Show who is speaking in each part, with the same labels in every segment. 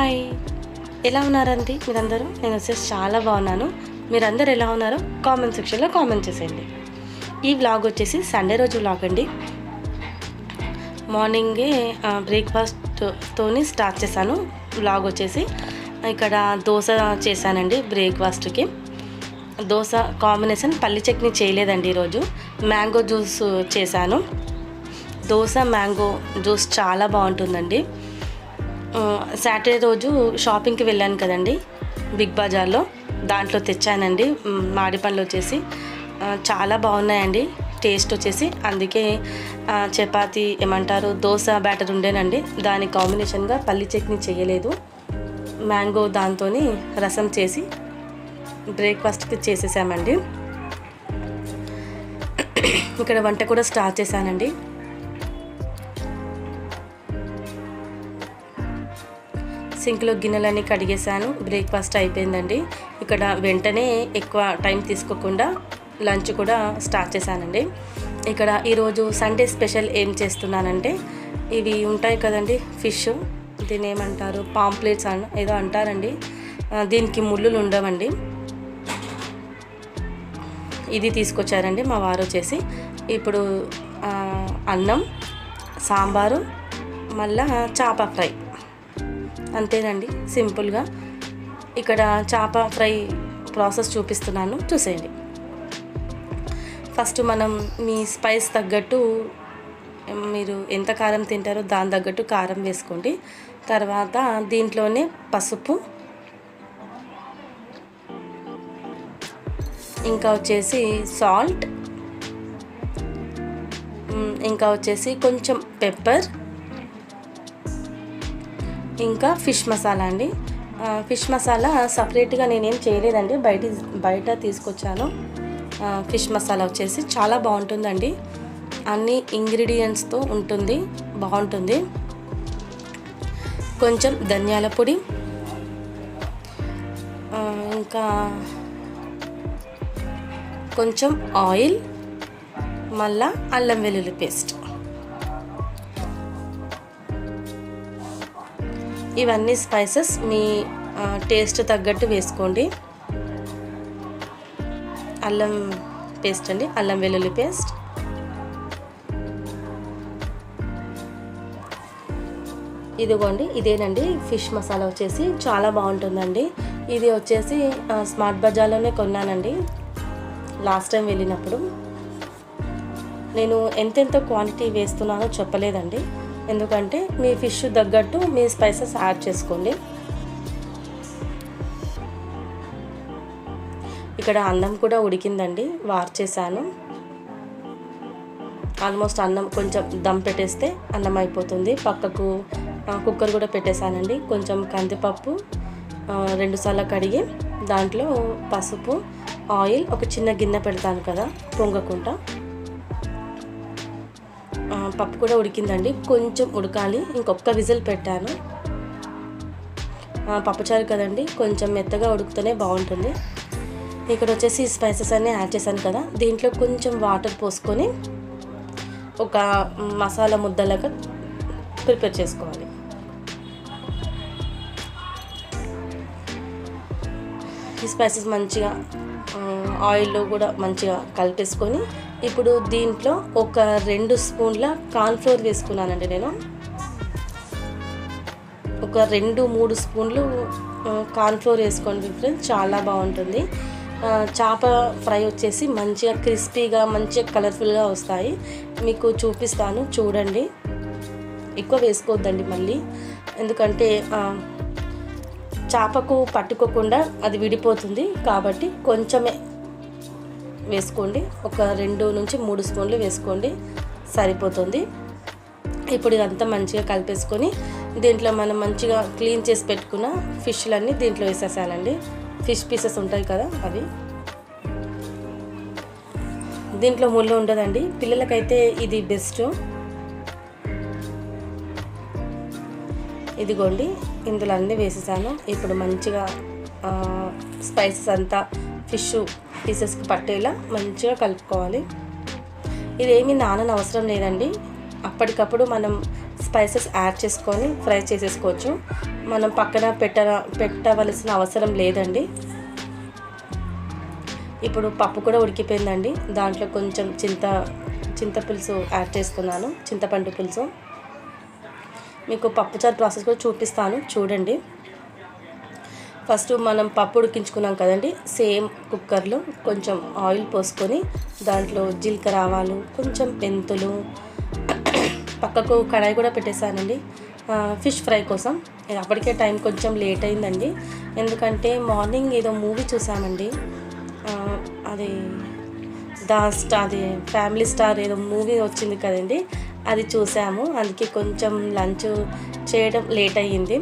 Speaker 1: Hi, ఎలా ఉన్నారండి మీరందరూ? నేను వచ్చేసి చాలా బాగున్నాను. మీరందరూ ఎలా ఉన్నారో కామెంట్ సెక్షన్లో కామెంట్ చేసేయండి. ఈ వ్లాగ్ వచ్చేసి సండే రోజు వ్లాగ్ అండి. మార్నింగే బ్రేక్ఫాస్ట్తోని స్టార్ట్ చేశాను. వ్లాగ్ వచ్చేసి ఇక్కడ దోశ చేశానండి. బ్రేక్ఫాస్ట్కి దోశ కాంబినేషన్ పల్లి చట్నీ చేయలేదండి. ఈరోజు మ్యాంగో జ్యూస్ చేశాను. దోశ మ్యాంగో జ్యూస్ చాలా బాగుంటుందండి. సాటర్డే రోజు షాపింగ్కి వెళ్ళాను కదండి, బిగ్ బజార్లో. దాంట్లో తెచ్చానండి మామిడి పండ్లు వచ్చేసి చాలా బాగున్నాయండి టేస్ట్ వచ్చేసి. అందుకే చపాతీ ఏమంటారు దోశ బ్యాటర్ ఉండేనండి. దాని కాంబినేషన్గా పల్లి చట్నీ చేయలేదు, మ్యాంగో దాంతో రసం చేసి బ్రేక్ఫాస్ట్కి చేసేసామండి. ఇక్కడ వంట కూడా స్టార్ట్ చేశానండి. సింక్లో గిన్నెలన్నీ కడిగేసాను. బ్రేక్ఫాస్ట్ అయిపోయిందండి. ఇక్కడ వెంటనే ఎక్కువ టైం తీసుకోకుండా లంచ్ కూడా స్టార్ట్ చేశానండి. ఇక్కడ ఈరోజు సండే స్పెషల్ ఏం చేస్తున్నానంటే, ఇవి ఉంటాయి కదండి ఫిష్, దీని ఏమంటారు పాంప్లెట్స్ ఏదో అంటారండి. దీనికి ముళ్ళులు ఉండవండి. ఇది తీసుకొచ్చారండి మా వారు వచ్చేసి. ఇప్పుడు అన్నం, సాంబారు, మళ్ళా చేప ఫ్రై, అంతేనండి సింపుల్గా. ఇక్కడ చేప ఫ్రై ప్రాసెస్ చూపిస్తున్నాను, చూసేయండి. ఫస్ట్ మనం మీ స్పైస్ తగ్గట్టు, మీరు ఎంత కారం తింటారో దాని తగ్గట్టు కారం వేసుకోండి. తర్వాత దీంట్లోనే పసుపు, ఇంకా వచ్చేసి సాల్ట్, ఇంకా వచ్చేసి కొంచెం పెప్పర్, ఇంకా ఫిష్ మసాలా అండి. ఫిష్ మసాలా సపరేట్గా నేనేం చేయలేదండి, బయట తీసుకొచ్చాను. ఫిష్ మసాలా వచ్చేసి చాలా బాగుంటుందండి, అన్ని ఇంగ్రీడియంట్స్తో ఉంటుంది, బాగుంటుంది. కొంచెం ధనియాల పొడి, ఇంకా కొంచెం ఆయిల్, మళ్ళా అల్లం వెల్లుల్లి పేస్ట్. ఇవన్నీ స్పైసెస్ మీ టేస్ట్ తగ్గట్టు వేసుకోండి. అల్లం పేస్ట్ అండి, అల్లం వెల్లుల్లి పేస్ట్. ఇదిగోండి, ఇదేనండి ఫిష్ మసాలా వచ్చేసి చాలా బాగుంటుందండి. ఇది వచ్చేసి స్మార్ట్ బజార్లోనే కొన్నానండి లాస్ట్ టైం వెళ్ళినప్పుడు. నేను ఎంతెంత క్వాంటిటీ వేస్తున్నానో చెప్పలేదండి, ఎందుకంటే మీ ఫిష్ తగ్గట్టు మీ స్పైసెస్ యాడ్ చేసుకోండి. ఇక్కడ అన్నం కూడా ఉడికిందండి, వార్చేసాను. ఆల్మోస్ట్ అన్నం కొంచెం దమ్ పెట్టేస్తే అన్నం అయిపోతుంది. పక్కకు కుక్కర్ కూడా పెట్టేశానండి. కొంచెం కందిపప్పు 2 సార్లు కడిగి దాంట్లో పసుపు, ఆయిల్, ఒక చిన్న గిన్నె పెడతాను కదా పొంగకుండా. పప్పు కూడా ఉడికిందండి, కొంచెం ఉడకాలి, ఇంకొక విజిల్ పెట్టాను. పప్పుచారు కదండి, కొంచెం మెత్తగా ఉడికితేనే బాగుంటుంది. ఇక్కడ వచ్చేసి స్పైసెస్ అన్నీ యాడ్ చేశాను కదా, దీంట్లో కొంచెం వాటర్ పోసుకొని ఒక మసాలా ముద్దలాగా ప్రిపేర్ చేసుకోవాలి. ఈ స్పైసెస్ మంచిగా ఆయిల్లో కూడా మంచిగా కలిపేసుకొని, ఇప్పుడు దీంట్లో ఒక 2 స్పూన్ల కార్న్ఫ్లోర్ వేసుకున్నానండి నేను. ఒక 2-3 స్పూన్లు కార్న్ఫ్లోర్ వేసుకోండి ఫ్రెండ్స్, చాలా బాగుంటుంది. చేప ఫ్రై వచ్చేసి మంచిగా క్రిస్పీగా, మంచిగా కలర్ఫుల్గా వస్తాయి. మీకు చూపిస్తాను చూడండి. ఎక్కువ వేసుకోవద్దండి మళ్ళీ, ఎందుకంటే చేపకు పట్టుకోకుండా అది విడిపోతుంది, కాబట్టి కొంచెమే వేసుకోండి. ఒక 2-3 స్పూన్లు వేసుకోండి, సరిపోతుంది. ఇప్పుడు ఇదంతా మంచిగా కలిపేసుకొని దీంట్లో మనం మంచిగా క్లీన్ చేసి పెట్టుకున్న ఫిష్లన్నీ దీంట్లో వేసేసానండి. ఫిష్ పీసెస్ ఉంటాయి కదా అవి. దీంట్లో ముళ్ళు ఉండదండి, పిల్లలకైతే ఇది బెస్ట్. ఇదిగోండి, ఇందులో అన్నీ వేసేసాను. ఇప్పుడు మంచిగా స్పైసెస్ అంతా ఫిష్ పీసెస్కి పట్టేలా మంచిగా కలుపుకోవాలి. ఇదేమీ నానని అవసరం లేదండి, అప్పటికప్పుడు మనం స్పైసెస్ యాడ్ చేసుకొని ఫ్రై చేసేసుకోవచ్చు. మనం పక్కన పెట్టవలసిన అవసరం లేదండి. ఇప్పుడు పప్పు కూడా ఉడికిపోయిందండి. దాంట్లో కొంచెం చింతపులుసు యాడ్ చేస్తున్నాను, చింతపండు పులుసు. మీకు పప్పుచారు ప్రాసెస్ కూడా చూపిస్తాను, చూడండి. ఫస్ట్ మనం పప్పు ఉడికించుకున్నాం కదండి, సేమ్ కుక్కర్లో కొంచెం ఆయిల్ పోసుకొని దాంట్లో జీలకర్ర, ఆవాలు, కొంచెం మెంతులు, పక్కకు కడాయి కూడా పెట్టేశానండి ఫిష్ ఫ్రై కోసం. అప్పటికే టైం కొంచెం లేట్ అయిందండి, ఎందుకంటే మార్నింగ్ ఏదో మూవీ చూసామండి. అది అది ఫ్యామిలీ స్టార్ ఏదో మూవీ వచ్చింది కదండి, అది చూసాము. అందుకే కొంచెం లంచ్ చేయడం లేట్ అయ్యింది.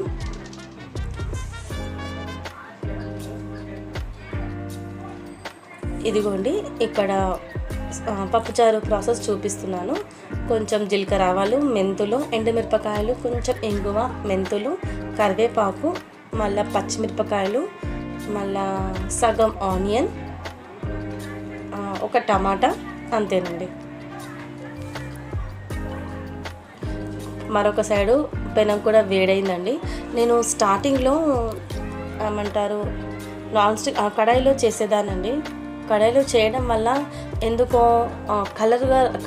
Speaker 1: ఇదిగోండి, ఇక్కడ పప్పుచారు ప్రాసెస్ చూపిస్తున్నాను. కొంచెం జీలకర్ర, ఆవాలు, మెంతులు, ఎండుమిరపకాయలు, కొంచెం ఇంగువ, మెంతులు, కరివేపాకు, మళ్ళీ పచ్చిమిరపకాయలు, మళ్ళా సగం ఆనియన్, ఒక టమాటా, అంతేనండి. మరొక సైడు పెనం కూడా వేడైందండి. నేను స్టార్టింగ్లో ఏమంటారు నాన్ స్టిక్ కడాయిలో చేసేదానండి. కడాయిలో చేయడం వల్ల ఎందుకో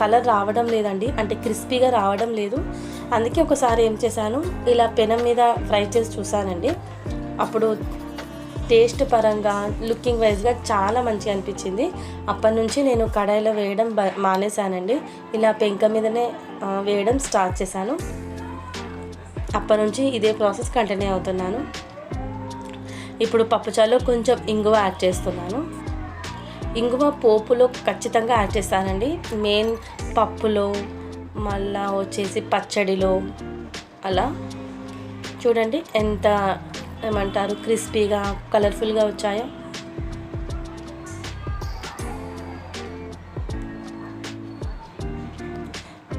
Speaker 1: కలర్ రావడం లేదండి, అంటే క్రిస్పీగా రావడం లేదు. అందుకే ఒకసారి ఏం చేశాను, ఇలా పెనం మీద ఫ్రై చేసి చూసానండి. అప్పుడు టేస్ట్ పరంగా, లుకింగ్ వైజ్గా చాలా మంచిగా అనిపించింది. అప్పటి నుంచి నేను కడాయిలో వేయడం మానేశానండి. ఇలా పెంక మీదనే వేయడం స్టార్ట్ చేశాను. అప్పటి నుంచి ఇదే ప్రాసెస్ కంటిన్యూ అవుతున్నాను. ఇప్పుడు పప్పుచారులో కొంచెం ఇంగువ యాడ్ చేస్తున్నాను. ఇంగువ పోపులో ఖచ్చితంగా యాడ్ చేస్తానండి. మెయిన్ పప్పులో, మళ్ళా వచ్చేసి పచ్చడిలో. అలా చూడండి ఎంత ఏమంటారు క్రిస్పీగా, కలర్ఫుల్గా వచ్చాయో.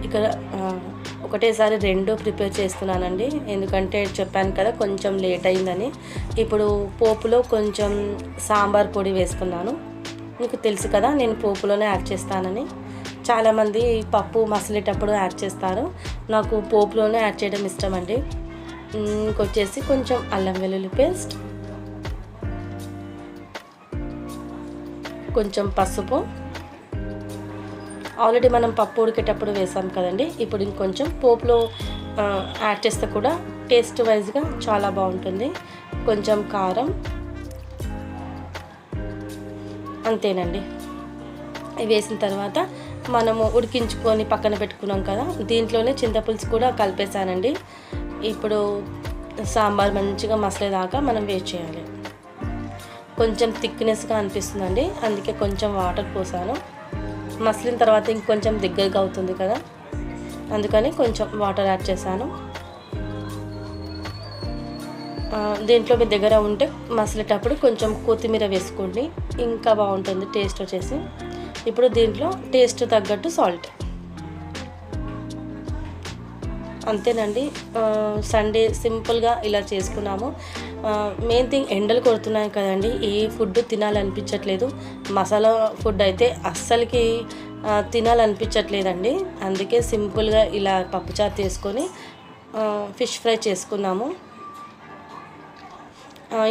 Speaker 1: ఇక్కడ ఒకటేసారి రెండు ప్రిపేర్ చేస్తున్నానండి, ఎందుకంటే చెప్పాను కదా కొంచెం లేట్ అయిందని. ఇప్పుడు పోపులో కొంచెం సాంబార్ పొడి వేసుకున్నాను. మీకు తెలుసు కదా నేను పోపులోనే యాడ్ చేస్తానని. చాలామంది పప్పు మసిలేటప్పుడు యాడ్ చేస్తారు, నాకు పోపులోనే యాడ్ చేయడం ఇష్టం అండి. ఇంకొచ్చేసి కొంచెం అల్లం వెల్లుల్లి పేస్ట్, కొంచెం పసుపు. ఆల్రెడీ మనం పప్పు ఉడికేటప్పుడు వేసాం కదండి, ఇప్పుడు ఇంకొంచెం పోపులో యాడ్ చేస్తే కూడా టేస్ట్ వైజ్గా చాలా బాగుంటుంది. కొంచెం కారం, అంతేనండి. ఇవి వేసిన తర్వాత మనము ఉడికించుకొని పక్కన పెట్టుకున్నాం కదా, దీంట్లోనే చింతపులుసు కూడా కలిపేసానండి. ఇప్పుడు సాంబార్ మంచిగా మసలేదాకా మనం వెయిట్ చేయాలి. కొంచెం థిక్నెస్గా అనిపిస్తుందండి, అందుకే కొంచెం వాటర్ పోసాను. మసిలిన తర్వాత ఇంకొంచెం దగ్గరగా అవుతుంది కదా, అందుకని కొంచెం వాటర్ యాడ్ చేశాను. దీంట్లో మీ దగ్గర ఉంటే మసిలేటప్పుడు కొంచెం కొత్తిమీర వేసుకోండి, ఇంకా బాగుంటుంది టేస్ట్ వచ్చేసి. ఇప్పుడు దీంట్లో టేస్ట్ తగ్గట్టు సాల్ట్. అంతేనండి, సండే సింపుల్గా ఇలా చేసుకున్నాము. మెయిన్ థింగ్ ఎండలు కొడుతున్నాయి కదండి, ఏ ఫుడ్ తినాలనిపించట్లేదు. మసాలా ఫుడ్ అయితే అస్సలకి తినాలనిపించట్లేదండి. అందుకే సింపుల్గా ఇలా పప్పుచారు తీసుకొని ఫిష్ ఫ్రై చేసుకున్నాము.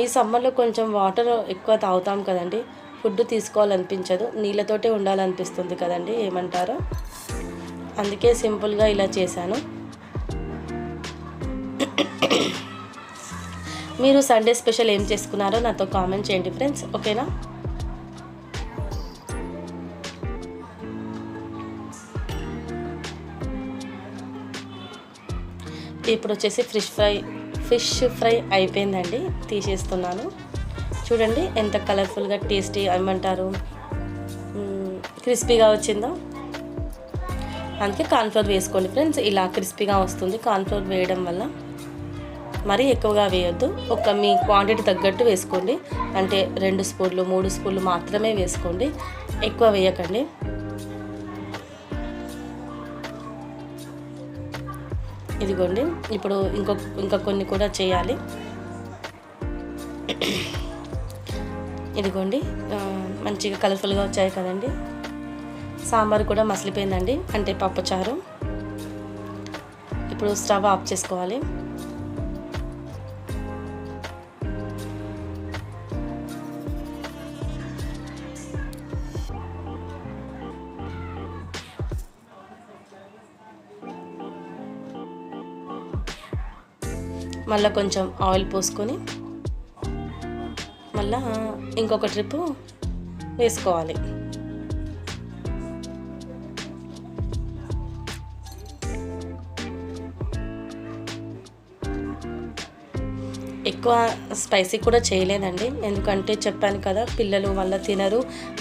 Speaker 1: ఈ సమ్మర్లో కొంచెం వాటర్ ఎక్కువ తాగుతాం కదండి, ఫుడ్ తీసుకోవాలనిపించదు, నీళ్ళతోటే ఉండాలనిపిస్తుంది కదండి, ఏమంటారు? అందుకే సింపుల్గా ఇలా చేశాను. మీరు సండే స్పెషల్ ఏం చేసుకున్నారో నాతో కామెంట్ చేయండి ఫ్రెండ్స్, ఓకేనా? ఇప్పుడు వచ్చేసి ఫిష్ ఫ్రై అయిపోయిందండి, తీసేస్తున్నాను. చూడండి ఎంత కలర్ఫుల్గా టేస్టీ ఏమంటారు క్రిస్పీగా వచ్చిందో. అందుకే కార్న్ఫ్లోర్ వేసుకోండి ఫ్రెండ్స్, ఇలా క్రిస్పీగా వస్తుంది కార్న్ఫ్లోర్ వేయడం వల్ల. మరీ ఎక్కువగా వేయొద్దు, మీ క్వాంటిటీ తగ్గట్టు వేసుకోండి. అంటే 2 స్పూన్లు 3 స్పూన్లు మాత్రమే వేసుకోండి, ఎక్కువ వేయకండి. ఇదిగోండి, ఇప్పుడు ఇంకా కొన్ని కూడా చేయాలి. ఇదిగోండి మంచిగా కలర్ఫుల్గా వచ్చాయి కదండి. సాంబార్ కూడా మసిలిపోయిందండి, అంటే పప్పుచారు. ఇప్పుడు స్టవ్ ఆఫ్ చేసుకోవాలి. మళ్ళీ కొంచెం ఆయిల్ పోసుకొని మళ్ళీ ఇంకొక ట్రిప్పు వేసుకోవాలి. ఎక్కువ స్పైసీ కూడా చేయలేదండి, ఎందుకంటే చెప్పాను కదా పిల్లలు వల్ల తినరు.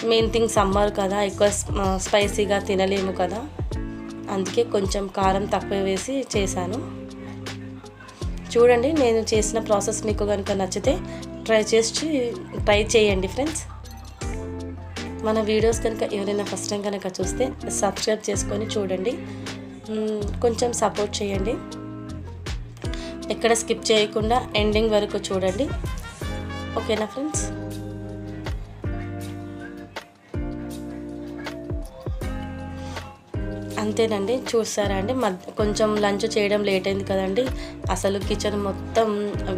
Speaker 1: మెయిన్ థింగ్ సమ్మర్ కదా, ఎక్కువ స్పైసీగా తినలేము కదా, అందుకే కొంచెం కారం తక్కువ వేసి చేశాను. చూడండి, నేను చేసిన ప్రాసెస్ మీకు కనుక నచ్చితే ట్రై చేయండి ఫ్రెండ్స్. మన వీడియోస్ కనుక ఎవరైనా ఫస్ట్ టైం కనుక చూస్తే సబ్స్క్రైబ్ చేసుకొని చూడండి, కొంచెం సపోర్ట్ చేయండి. ఎక్కడ స్కిప్ చేయకుండా ఎండింగ్ వరకు చూడండి, ఓకేనా ఫ్రెండ్స్. అంతేనండి, చూసారా అండి. కొంచెం లంచ్ చేయడం లేట్ అయింది కదండి, అసలు కిచెన్ మొత్తం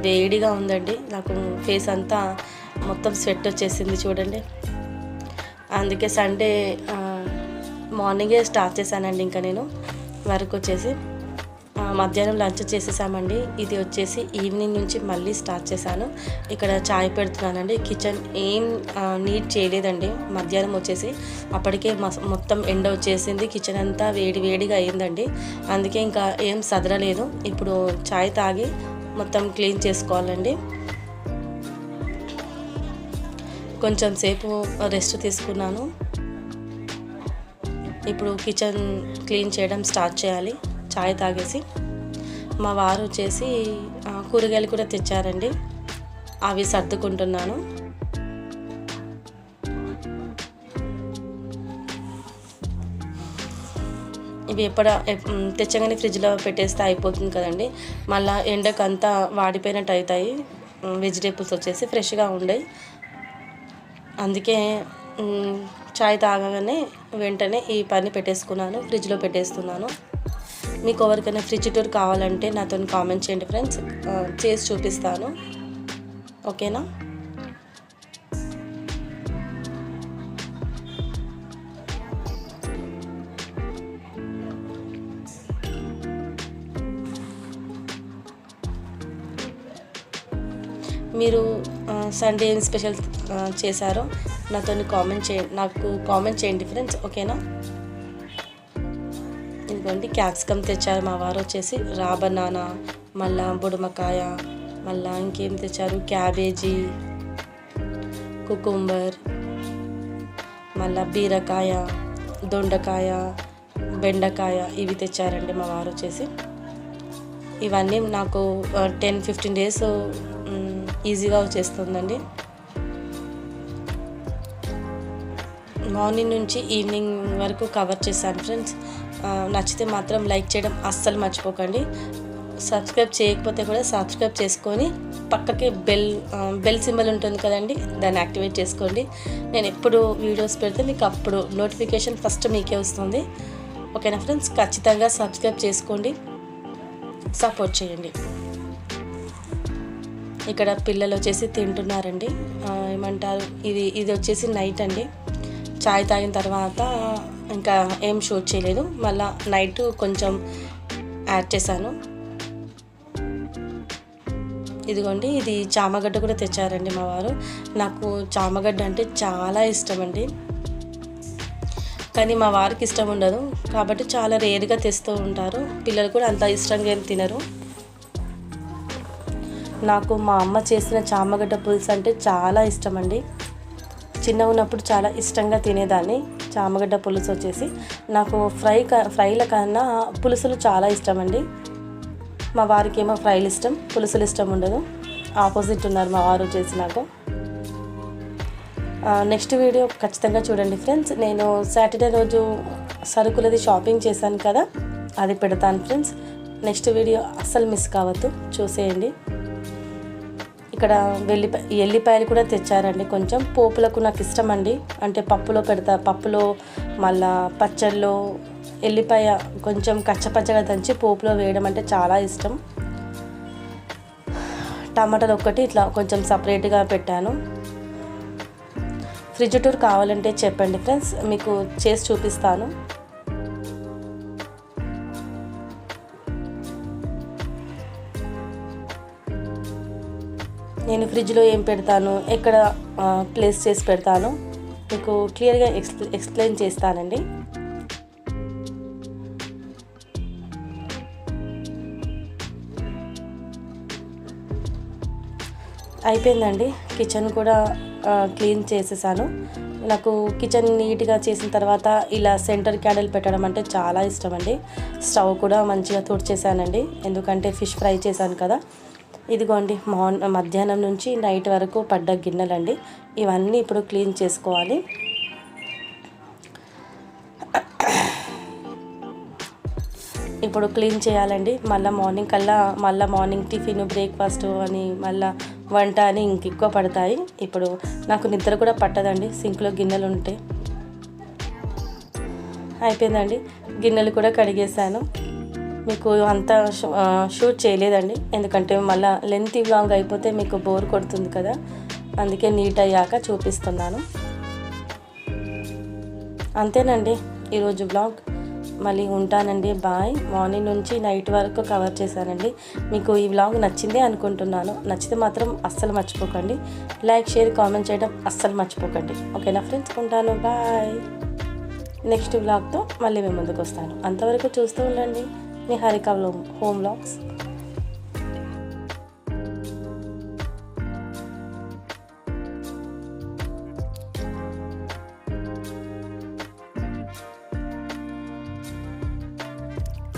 Speaker 1: వేడిగా ఉందండి. నాకు ఫేస్ అంతా మొత్తం స్వెట్ వచ్చేసింది చూడండి. అందుకే సండే మార్నింగే స్టార్ట్ చేశానండి. ఇంకా నేను వర్క్ వచ్చేసి మధ్యాహ్నం లంచ్ చేసేసామండి. ఇది వచ్చేసి ఈవినింగ్ నుంచి మళ్ళీ స్టార్ట్ చేశాను. ఇక్కడ చాయ్ పెడుతున్నానండి. కిచెన్ ఏం నీట్ చేయలేదండి. మధ్యాహ్నం వచ్చేసి అప్పటికే మొత్తం ఎండ వచ్చేసింది, కిచెన్ అంతా వేడిగా అయిందండి. అందుకే ఇంకా ఏం సదరలేదు. ఇప్పుడు చాయ్ తాగి మొత్తం క్లీన్ చేసుకోవాలండి. కొంచెం సేపు రెస్ట్ తీసుకున్నాను. ఇప్పుడు కిచెన్ క్లీన్ చేయడం స్టార్ట్ చేయాలి చాయ్ తాగేసి. మా వారు వచ్చేసి కూరగాయలు కూడా తెచ్చారండి, అవి సర్దుకుంటున్నాను. ఇవి తెచ్చగానే ఫ్రిడ్జ్లో పెట్టేస్తే అయిపోతుంది కదండి, మళ్ళీ ఎండకు అంతా వాడిపోయినట్టు అవుతాయి. వెజిటేబుల్స్ వచ్చేసి ఫ్రెష్గా ఉండయి. అందుకే చాయ్ తాగగానే వెంటనే ఈ పని పెట్టేసుకున్నాను, ఫ్రిడ్జ్లో పెట్టేస్తున్నాను. మీకు ఎవరికైనా ఫ్రిడ్జ్ టూర్ కావాలంటే నాతో కామెంట్ చేయండి ఫ్రెండ్స్, చేసి చూపిస్తాను, ఓకేనా. మీరు సండే ఏం స్పెషల్ చేశారో నాకు కామెంట్ చేయండి ఫ్రెండ్స్, ఓకేనా. ఇదిగోండి క్యాప్సికమ్ తెచ్చారు మా వారు వచ్చేసి, రా బనానా, మళ్ళా బుడమకాయ, మళ్ళా ఇంకేం తెచ్చారు, క్యాబేజీ, కుకుంబర్, మళ్ళా బీరకాయ, దొండకాయ, బెండకాయ ఇవి తెచ్చారండి మా వారు వచ్చేసి. ఇవన్నీ నాకు 10-15 డేస్ ఈజీగా వచ్చేస్తుందండి. మార్నింగ్ నుంచి ఈవినింగ్ వరకు కవర్ చేశాను ఫ్రెండ్స్. నచ్చితే మాత్రం లైక్ చేయడం అస్సలు మర్చిపోకండి. సబ్స్క్రైబ్ చేయకపోతే కూడా సబ్స్క్రైబ్ చేసుకొని పక్కకి బెల్ సింబల్ ఉంటుంది కదండి, దాన్ని యాక్టివేట్ చేసుకోండి. నేను ఎప్పుడు వీడియోస్ పెడితే మీకు అప్పుడు నోటిఫికేషన్ ఫస్ట్ మీకే వస్తుంది, ఓకేనా ఫ్రెండ్స్. ఖచ్చితంగా సబ్స్క్రైబ్ చేసుకోండి, సపోర్ట్ చేయండి. ఇక్కడ పిల్లలు వచ్చేసి తింటున్నారండి, ఏమంటారు, ఇది వచ్చేసి నైట్ అండి. చాయ్ తాగిన తర్వాత ఇంకా ఏం షూట్ చేయలేదు, మళ్ళీ నైట్ కొంచెం యాడ్ చేశాను. ఇదిగోండి, ఇది చామగడ్డ కూడా తెచ్చారండి మా వారు. నాకు చామగడ్డ అంటే చాలా ఇష్టం అండి, కానీ మా వారికి ఇష్టం ఉండదు కాబట్టి చాలా రేర్గా తెస్తూ ఉంటారు. పిల్లలు కూడా అంత ఇష్టంగా ఏం తినరు. నాకు మా అమ్మ చేసిన చామగడ్డ పులుసు అంటే చాలా ఇష్టం అండి. చిన్నగా ఉన్నప్పుడు చాలా ఇష్టంగా తినేదాన్ని చామగడ్డ పులుసు వచ్చేసి. నాకు ఫ్రైల కన్నా పులుసులు చాలా ఇష్టం అండి. మా వారికి ఏమో ఫ్రైలు ఇష్టం, పులుసులు ఇష్టం ఉండదు. ఆపోజిట్ ఉన్నారు మా వారు వచ్చేసి నాకు. నెక్స్ట్ వీడియో ఖచ్చితంగా చూడండి ఫ్రెండ్స్. నేను సాటర్డే రోజు సరుకులది షాపింగ్ చేశాను కదా, అది పెడతాను ఫ్రెండ్స్. నెక్స్ట్ వీడియో అస్సలు మిస్ కావద్దు, చూసేయండి. ఇక్కడ ఎల్లిపాయలు కూడా తెచ్చారండి. కొంచెం పోపులకు నాకు ఇష్టం అండి, అంటే పప్పులో మళ్ళా పచ్చళ్ళలో ఎల్లిపాయ కొంచెం కచ్చపచ్చగా దంచి పోపులో వేయడం అంటే చాలా ఇష్టం. టమాటాలు ఒక్కటి ఇట్లా కొంచెం సపరేట్గా పెట్టాను. ఫ్రిడ్జ్ టూర్ కావాలంటే చెప్పండి ఫ్రెండ్స్, మీకు చేసి చూపిస్తాను. నేను ఫ్రిడ్జ్లో ఏం పెడతాను, ఎక్కడ ప్లేస్ చేసి పెడతాను మీకు క్లియర్గా ఎక్స్ప్లెయిన్ చేస్తానండి. అయిపోయిందండి. కిచెన్ కూడా క్లీన్ చేసేసాను. నాకు కిచెన్ నీట్గా చేసిన తర్వాత ఇలా సెంటర్ క్యాండిల్ పెట్టడం అంటే చాలా ఇష్టం అండి. స్టవ్ కూడా మంచిగా తుడిచేసానండి, ఎందుకంటే ఫిష్ ఫ్రై చేశాను కదా. ఇదిగోండి మధ్యాహ్నం నుంచి నైట్ వరకు పడ్డ గిన్నెలండి. ఇవన్నీ ఇప్పుడు క్లీన్ చేసుకోవాలి. ఇప్పుడు క్లీన్ చేయాలండి. మళ్ళీ మార్నింగ్ టిఫిన్, బ్రేక్ఫాస్ట్ అని, మళ్ళీ వంట అని ఇంకెక్కువ పడతాయి. ఇప్పుడు నాకు నిద్ర కూడా పట్టదండి సింక్లో గిన్నెలు ఉంటే. అయిపోయిందండి, గిన్నెలు కూడా కడిగేసాను. మీకు అంతా షూట్ చేయలేదండి, ఎందుకంటే మళ్ళీ లెంతీ వ్లాగ్ అయిపోతే మీకు బోర్ కొడుతుంది కదా, అందుకే నీట్ అయ్యాక చూపిస్తున్నాను. అంతేనండి ఈరోజు వ్లాగ్. మళ్ళీ ఉంటానండి, బాయ్. మార్నింగ్ నుంచి నైట్ వరకు కవర్ చేశానండి. మీకు ఈ వ్లాగ్ నచ్చిందే అనుకుంటున్నాను. నచ్చితే మాత్రం అస్సలు మర్చిపోకండి. లైక్, షేర్, కామెంట్ చేయడం అస్సలు మర్చిపోకండి. ఓకేనా ఫ్రెండ్స్, ఉంటాను, బాయ్. నెక్స్ట్ వ్లాగ్తో మళ్ళీ మీ ముందుకు వస్తాను. అంతవరకు చూస్తూ ఉండండి మీ హారిక హోమ్ వ్లాగ్స్.